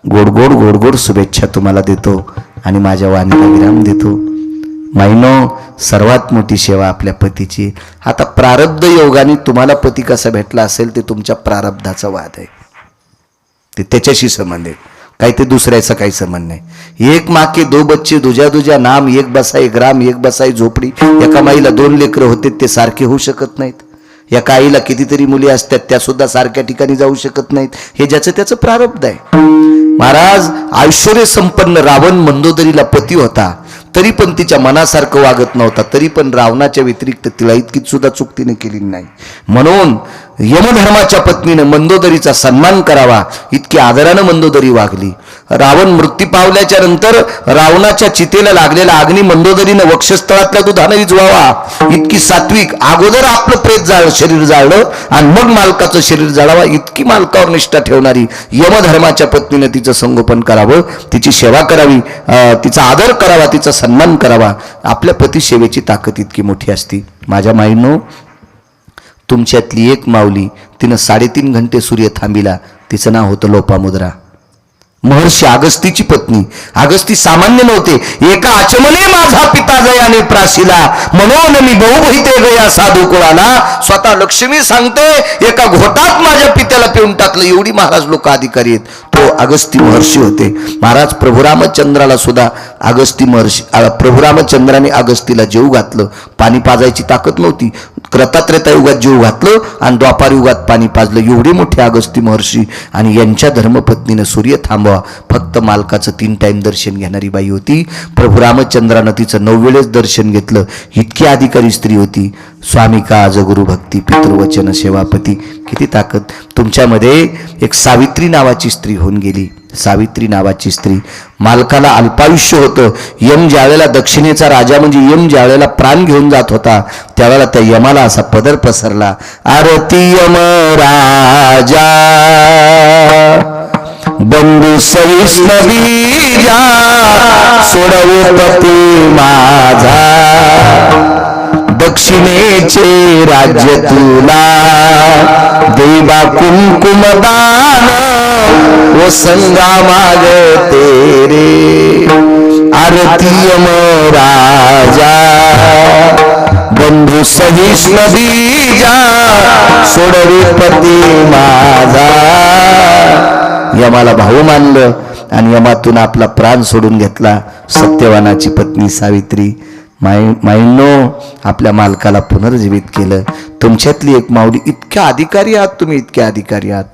गोड गोड गोड गोड शुभेच्छा तुम्हाला देतो आणि माझ्या वाणीला विराम देतो. माईनो, सर्वात मोठी सेवा आपल्या पतीची. आता प्रारब्ध योगाने तुम्हाला पती कसा भेटला असेल ते तुमच्या प्रारब्धाचा वाद आहे, ते त्याच्याशी संबंध आहे, काही ते दुसऱ्याचा काही संबंध नाही. एक माँ के दो बच्चे, दुजा दुजा नाम, एक बसाई ग्राम, एक बसाई झोपडी. एका माईला 2 लेकरं होते, ते सारखे होऊ शकत नाहीत. एका आईला कितीतरी मुली असतात, त्या सुद्धा सारख्या ठिकाणी जाऊ शकत नाहीत. हे ज्याचं त्याचं प्रारब्ध आहे. महाराज, ऐश्वर्य संपन्न रावण मंदोदरीला पती होता, तरी पण तिच्या मनासारखं वागत नव्हता. तरी पण रावणाच्या व्यतिरिक्त तिला इतकी सुद्धा चूक तिने केली नाही. म्हणून यमधर्माच्या पत्नीनं मंदोदरीचा सन्मान करावा, इतकी आदरानं मंदोदरी वागली. रावण मृत्यू पावल्याच्या नंतर रावणाच्या चितेला लागलेला अग्नी मंदोदरीनं वक्षस्थळातल्या दुधानं विझवावा. इतकी सात्विक, अगोदर आपलं प्रेत शरीर जाळलं आणि मग मालकाचं शरीर जाळावा, इतकी मालकावर निष्ठा ठेवणारी यमधर्माच्या पत्नीनं तिचं संगोपन करावं, तिची सेवा करावी, तिचा आदर करावा, तिचा सन्मान करावा. आपल्या पती सेवेची ताकद इतकी मोठी असती. माझ्या माईंनो, तुमच्यातली एक माऊली, तिनं 3.5 घंटे सूर्य थांबिला. तिचं नाव होतं लोपामुद्रा. महर्षी अगस्तीची पत्नी. अगस्ती सामान्य नव्हते. एका आचमने माझा पिता जयाने प्राशिला, म्हणून मी बहुभहिते गया साधू कुळाला. स्वतः लक्ष्मी सांगते, एका घोटात माझ्या पित्याला पिऊन टाकलं. एवढी महाराज लोक अधिकारी आहेत. तो अगस्ती महर्षी होते. महाराज प्रभू रामचंद्राला सुद्धा अगस्ती महर्षी, प्रभू रामचंद्राने अगस्तीला जेव घातलं. पाणी पाजायची ताकद नव्हती. क्रतात्रेता युगात जीव घातलं आणि द्वापार युगात पाणी पाजलं. एवढे मोठे अगस्ती महर्षी. आणि यांच्या धर्मपत्नीनं सूर्य थांबवा, फक्त मालकाचं 3 टाइम दर्शन घेणारी बाई होती. प्रभू रामचंद्रानं तिचं 9 वेळेस दर्शन घेतलं. इतकी अधिकारी स्त्री होती. स्वामी का आज गुरु भक्ती, पितृवचन सेवापती. किती ताकद. तुमच्यामध्ये एक सावित्री नावाची स्त्री होऊन गेली. सावित्री नावाची स्त्री. मालकाला अल्पायुष्य होतं. यम ज्यावेळेला, दक्षिणेचा राजा म्हणजे यम ज्यावेळेला प्राण घेऊन जात होता, त्यावेळेला त्या यमाला असा पदर पसरला, आरती यम राजा बंधू सविष्णवीजा, सोडवू पती माझा, दक्षिणेचे राज्य तुला, देवा कुंकुमदान, वो संगा मागते रे. आरती यम राजा बंधू सहिष्ण बीजा सोडवी पती माझा. यमाला भाऊ मानलं आणि यमातून आपला प्राण सोडून घेतला सत्यवानाची पत्नी सावित्री. माईंनो, आपल्या मालकाला पुनर्जीवित केलं. तुमच्यातली एक माऊली. इतक्या अधिकारी आहात तुम्ही, इतक्या अधिकारी आहात.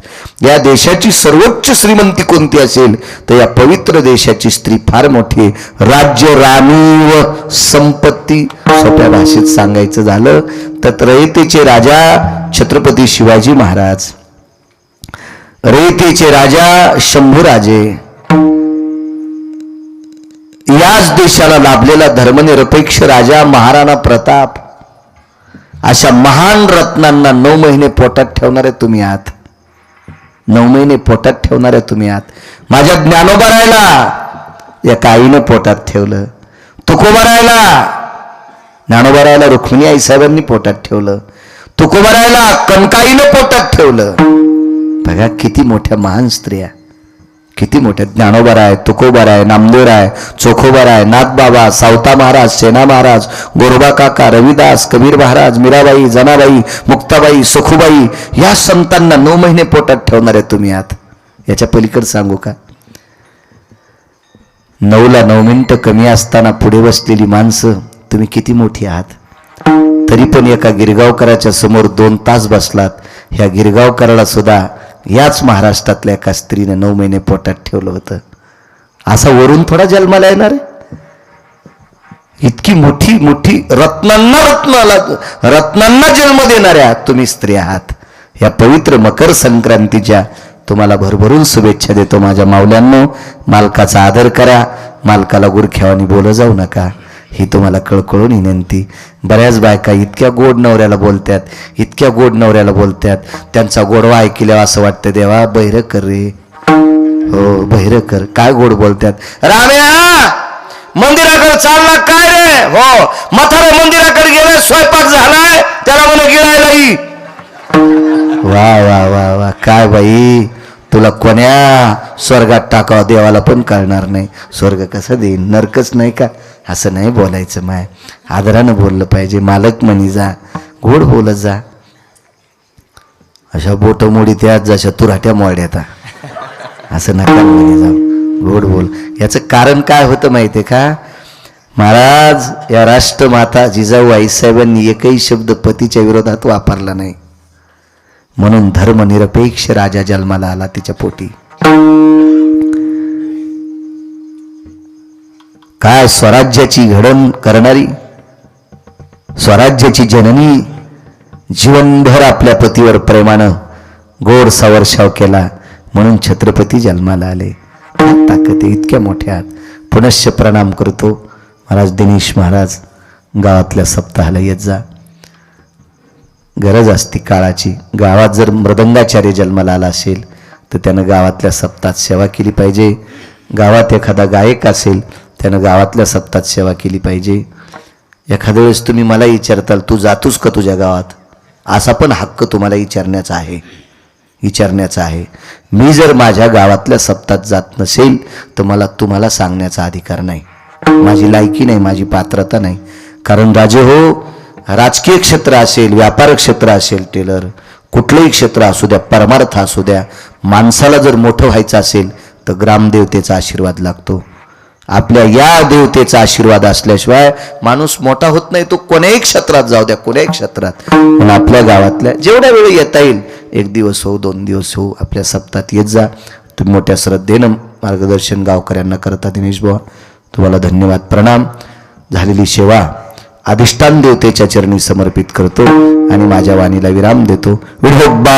या देशाची सर्वोच्च श्रीमंती कोणती असेल तर या पवित्र देशाची स्त्री फार मोठी आहे. राज्य, राणी व संपत्ती. सोप्या भाषेत सांगायचं झालं तर रयतेचे राजा छत्रपती शिवाजी महाराज, रयतेचे राजा शंभूराजे, याच देशाला लाभलेला धर्मनिरपेक्ष राजा महाराणा प्रताप, अशा महान रत्नांना 9 महिने पोटात ठेवणारे तुम्ही आहात. 9 महिने पोटात ठेवणारे तुम्ही आहात. माझ्या ज्ञानोबरायला एका आईनं पोटात ठेवलं. तुकोबरायला, ज्ञानोबरायला रुक्मिणी आई साहेबांनी पोटात ठेवलं. तुकोबरायला कनकाईनं पोटात ठेवलं. बघा किती मोठ्या महान स्त्रिया, किती मोठ्या. ज्ञानोबराय, तुकोबराय, नामदेवराय, चोखोबराय, नाथबाबा, सावता महाराज, सेना महाराज, गोरबा काका, रविदास, कबीर महाराज, मीराबाई, जनाबाई, मुक्ताबाई, सुखुबाई, या संतांना 9 महिने पोटात ठेवणारे तुम्ही आहात. याच्या पलीकडे सांगू का? 9ला 9 मिनिटं कमी असताना पुढे बसलेली माणसं तुम्ही किती मोठी आहात. तरी पण एका गिरगावकराच्या समोर 2 तास बसलात. ह्या गिरगावकराला सुद्धा याच महाराष्ट्रातल्या एका स्त्रीने 9 महिने पोटात ठेवलं होतं. असा वरून थोडा जन्माला येणार आहे? इतकी मोठी मोठी रत्नांना जन्म देणाऱ्या तुम्ही स्त्री आहात. या पवित्र मकर संक्रांतीच्या तुम्हाला भरभरून शुभेच्छा देतो माझ्या माऊल्यांनो. मालकाचा आदर करा, मालकाला गुरख्यावानी बोलत जाऊ नका, ही तुम्हाला कळकळून विनंती. बऱ्याच बायका इतक्या गोड नवऱ्याला बोलतात, इतक्या गोड नवऱ्याला बोलतात, त्यांचा गोडवा ऐकल्यावर असं वाटतं देवा बहिरं कर रे. हो बहिरं कर. काय गोड बोलतात. राम्या मंदिराकडे चालला काय रे? हो म्हातारा मंदिराकडे गेलाय, स्वयंपाक झालाय, त्याला म्हणे गिळायलाही. वा वा वा वा, काय बाई, तुला कोण्या स्वर्गात टाकावं देवाला पण कळणार नाही. स्वर्ग कसं देईन, नरकच नाही का? असं नाही बोलायचं. माय आदरानं बोललं पाहिजे. मालक म्हणी जा, गोड बोलत जा. अशा बोट मोडी त्यात जशा तुराट्या मोड्यात, असं नका म्हणे जा, गोड बोल. याचं कारण काय होतं माहितीये का? महाराज या राष्ट्रमाता जिजाऊ आईसाहेबांनी एकही शब्द पतीच्या विरोधात वापरला नाही, म्हणून धर्मनिरपेक्ष राजा जन्माला आला तिच्या पोटी. काय स्वराज्याची घडण करणारी, स्वराज्याची जननी, जीवनभर आपल्या पतीवर प्रेमानं गोड सवर्षाव केला, म्हणून छत्रपती जन्माला आले. ताकद इतक्या मोठ्या. पुनश्च प्रणाम करतो. महाराज दिनेश महाराज, गावातल्या सप्ताहाला येत जा. गरज असती काळाची. गावात जर मृदंगाचार्य जन्माला आला असेल तर त्यानं गावातल्या सप्तात सेवा केली पाहिजे. गावात एखादा गायक असेल त्यानं गावातल्या सप्तात सेवा केली पाहिजे. एखाद्या वेळेस तुम्ही मला विचारताल तू जातोस का तुझ्या गावात, असा पण हक्क तुम्हाला विचारण्याचा आहे, विचारण्याचा आहे. मी जर माझ्या गावातल्या सप्तात जात नसेल तर मला तुम्हाला सांगण्याचा अधिकार नाही. माझी लायकी नाही, माझी पात्रता नाही. कारण राजे हो, राजकीय क्षेत्र असेल, व्यापार क्षेत्र असेल, टेलर, कुठलंही क्षेत्र असू द्या, परमार्थ असू द्या, माणसाला जर मोठं व्हायचं असेल तर ग्रामदेवतेचा आशीर्वाद लागतो. आपल्या या देवतेचा आशीर्वाद असल्याशिवाय माणूस मोठा होत नाही. तो कोण्याही क्षेत्रात जाऊ द्या, कोण्याही क्षेत्रात. पण आपल्या गावातल्या जेवढ्या वेळ येता येईल, 1 दिवस हो, 2 दिवस हो, आपल्या सप्तात येत जा. तुम्ही मोठ्या श्रद्धेनं मार्गदर्शन गावकऱ्यांना करता. दिनेश बुवा तुम्हाला धन्यवाद, प्रणाम. झालेली सेवा अधिष्ठान देवतेच्या चरणी समर्पित करतो आणि माझ्या वाणीला विराम देतो. विठोबा